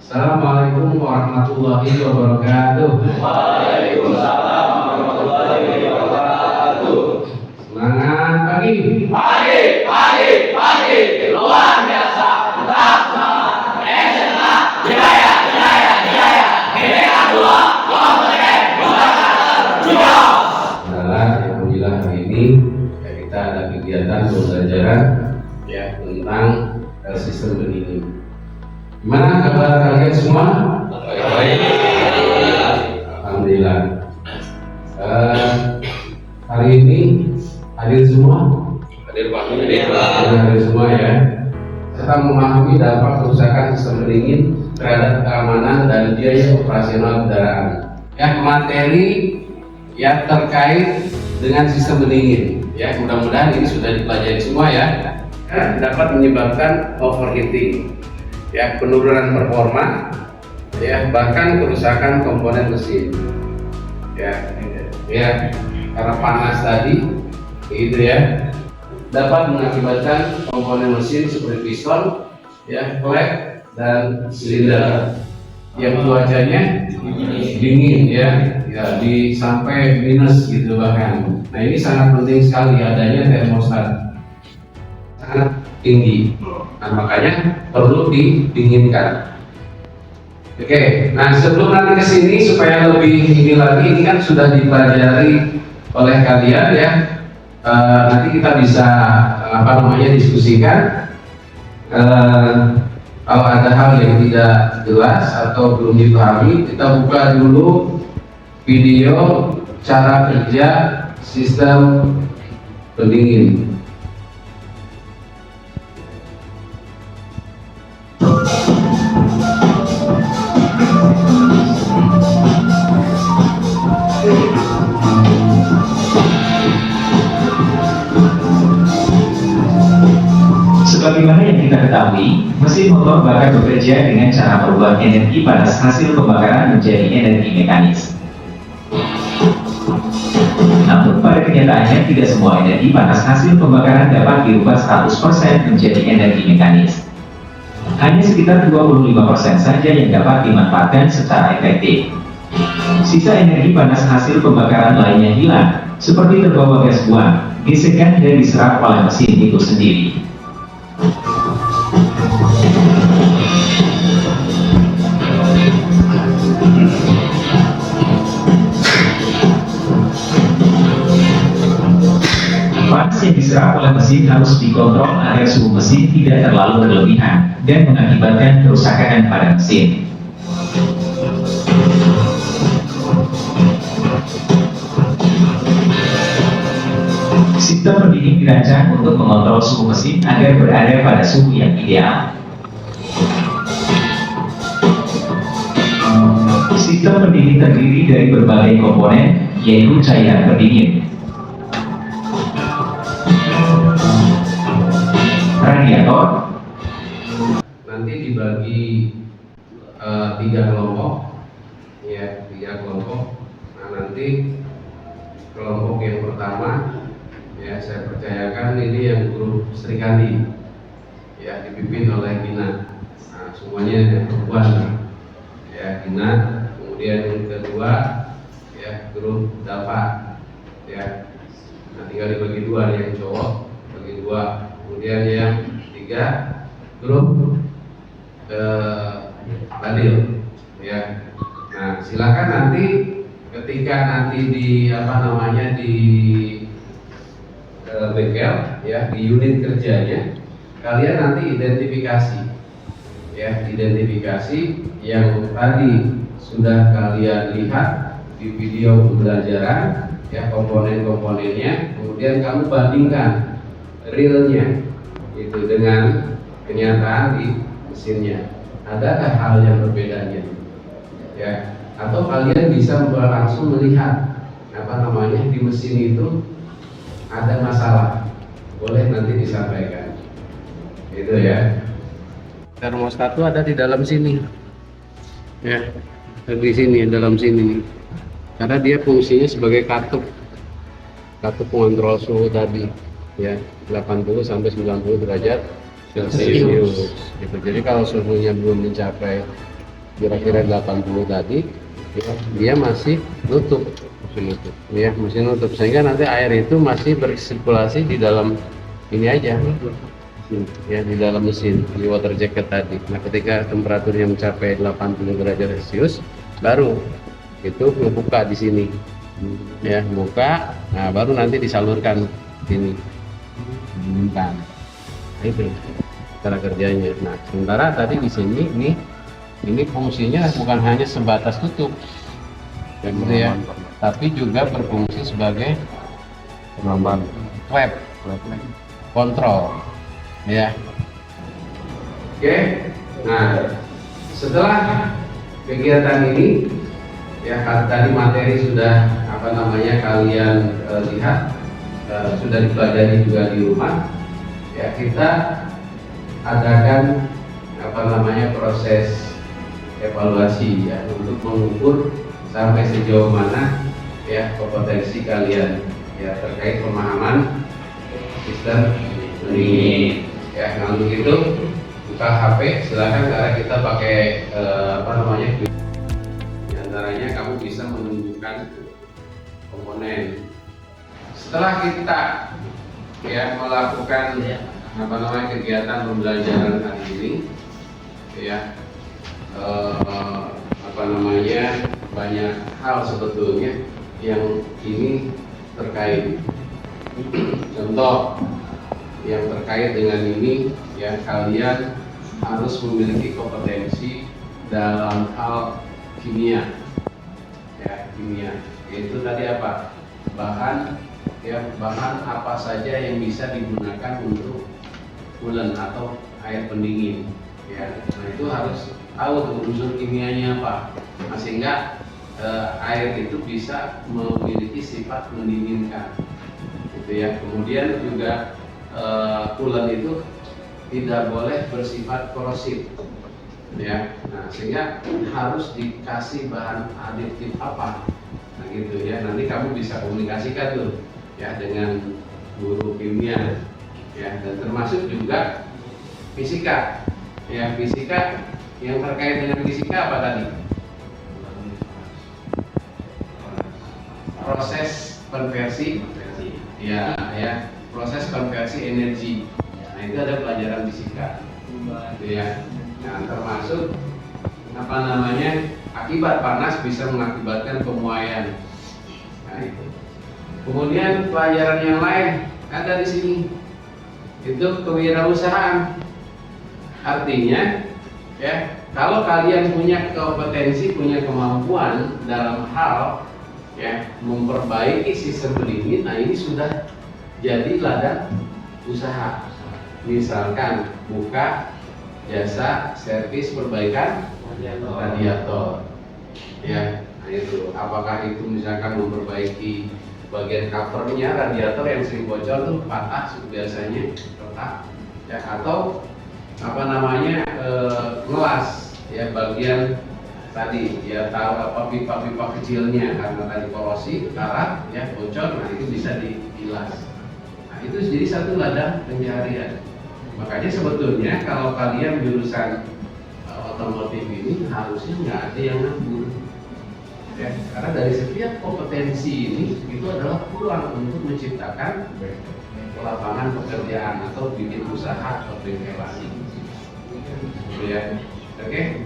Assalamualaikum warahmatullahi wabarakatuh. Waalaikumsalam warahmatullahi wabarakatuh. Semangat pagi. Pagi, luar biasa. Tetap semangat. SMA, Jaya. Merdeka 2, kompeten, berdasar, jujur. Alhamdulillah hari ini ya, kita ada kegiatan pembelajaran ya tentang sistem pendingin. Gimana kabar kalian semua? Baik. Alhamdulillah. Hari ini hadir semua? Hadir Pak. Hadir semua ya. Serta memahami dampak kerusakan sistem pendingin terhadap keamanan dan biaya operasional kendaraan. Ya, materi yang terkait dengan sistem pendingin. Ya, mudah-mudahan ini sudah dipelajari semua ya. Dapat menyebabkan overheating, ya, penurunan performa, ya, bahkan kerusakan komponen mesin. Ya, karena panas tadi, gitu ya, dapat mengakibatkan komponen mesin seperti piston, ya, klep dan silinder yang cuacanya dingin, ya, sampai minus gitu bahkan. Nah ini sangat penting sekali adanya termostat sangat tinggi. Nah makanya perlu didinginkan. Oke, nah sebelum nanti kesini supaya lebih ini lagi, ini kan sudah dipelajari oleh kalian ya. Nanti kita bisa diskusikan. Kalau ada hal yang tidak jelas atau belum dipahami, kita buka dulu video cara kerja sistem pendingin. Sebagaimana yang kita ketahui, mesin motor bakal bekerja dengan cara merubah energi panas hasil pembakaran menjadi energi mekanis. Namun pada kenyataannya tidak semua energi panas hasil pembakaran dapat dirubah 100% menjadi energi mekanis. Hanya sekitar 25% saja yang dapat dimanfaatkan secara efektif. Sisa energi panas hasil pembakaran lainnya hilang, seperti terbawa gas buang, gesekan dan diserap oleh mesin itu sendiri. Panas yang diserap oleh mesin harus dikontrol agar suhu mesin tidak terlalu berlebihan dan mengakibatkan kerusakan pada mesin. Sistem pendingin dirancang untuk mengontrol suhu mesin agar berada pada suhu yang ideal. Sistem pendingin terdiri dari berbagai komponen, yaitu cairan pendingin, radiator. Nanti dibagi 3 kelompok, ya, 3 kelompok. Nah nanti kelompok yang pertama, ya, saya percayakan ini yang grup Serikandi, ya, dipimpin oleh Gina. Nah semuanya perempuan, ya, Gina. Kemudian yang kedua, ya, grup Dava, ya. Nah tinggal dibagi 2, yang cowok bagi 2. Kemudian yang 3 grup Adil, ya. Nah silakan nanti ketika nanti di bengkel, ya, di unit kerjanya kalian nanti identifikasi, ya, identifikasi yang tadi sudah kalian lihat di video pembelajaran, ya, komponen-komponennya. Kemudian kamu bandingkan realnya itu dengan kenyataan di mesinnya. Adakah hal yang berbedanya, ya? Atau kalian bisa langsung melihat di mesin itu ada masalah, boleh nanti disampaikan, itu ya. Termostat itu ada di dalam sini, ya, di sini, dalam sini, karena dia fungsinya sebagai katup pengontrol suhu tadi, ya, 80 sampai 90 derajat Celcius gitu. Jadi kalau suhunya belum mencapai kira-kira 80 tadi, ya, dia masih nutup, ya, masih nutup, sehingga nanti air itu masih bersirkulasi di dalam ini aja, ya, di dalam mesin, di water jacket tadi. Nah, ketika temperaturnya mencapai 80 derajat Celcius, baru itu ngebuka di sini, ya, buka, nah baru nanti disalurkan sini, dinginkan. Itu cara kerjanya. Nah, sementara tadi di sini ini fungsinya bukan hanya sebatas tutup, gitu ya, tapi juga berfungsi sebagai web kontrol, ya. Oke, nah setelah kegiatan ini, ya, tadi materi sudah kalian lihat, sudah dipelajari juga di rumah, ya. Kita adakan proses evaluasi, ya, untuk mengukur sampai sejauh mana, ya, kompetensi kalian, ya, terkait pemahaman sistem pendingin, ya. Nah, untuk itu buka HP silakan, karena kita pakai di antaranya kamu bisa menunjukkan komponen. Setelah kita, ya, melakukan kegiatan pembelajaran hari ini, ya, banyak hal sebetulnya yang ini terkait. Contoh yang terkait dengan ini, ya, kalian harus memiliki kompetensi dalam hal kimia, ya, kimia. Yaitu tadi apa? Bahan, ya, bahan apa saja yang bisa digunakan untuk coolant atau air pendingin, ya. Nah, itu harus tahu unsur kimianya apa, sehingga air itu bisa memiliki sifat mendinginkan, gitu ya. Kemudian juga coolant itu tidak boleh bersifat korosif, ya. Nah, sehingga harus dikasih bahan adiktif apa, nah, gitu ya. Nanti kamu bisa komunikasikan tuh, ya, dengan guru kimia, ya, dan termasuk juga fisika, ya. Fisika, yang terkait dengan fisika apa tadi? Proses konversi, ya, ya, proses konversi energi. Nah, itu ada pelajaran fisika, gitu ya. Nah, termasuk akibat panas bisa mengakibatkan pemuaian. Nah, itu. Kemudian pelajaran yang lain ada di sini, itu kewirausahaan. Artinya, ya, kalau kalian punya kompetensi, punya kemampuan dalam hal, ya, memperbaiki sistem pendingin, nah ini sudah jadi ladang usaha. Misalkan buka jasa servis perbaikan radiator, ya. Nah, itu apakah itu misalkan memperbaiki bagian covernya radiator yang sering bocor tuh, patah biasanya, retak, ya, atau ngelas, ya, bagian tadi, ya, tahu pipa-pipa kecilnya karena tadi korosi, karat, ya, bocor, nah itu bisa dibilas. Nah, itu jadi satu ladang pencaharian. Makanya sebetulnya kalau kalian jurusan otomotif ini harusnya nggak ada yang nganggur, ya, karena dari setiap kompetensi ini itu adalah peluang untuk menciptakan lapangan pekerjaan atau bikin usaha atau bengkel lagi, ya. Oke.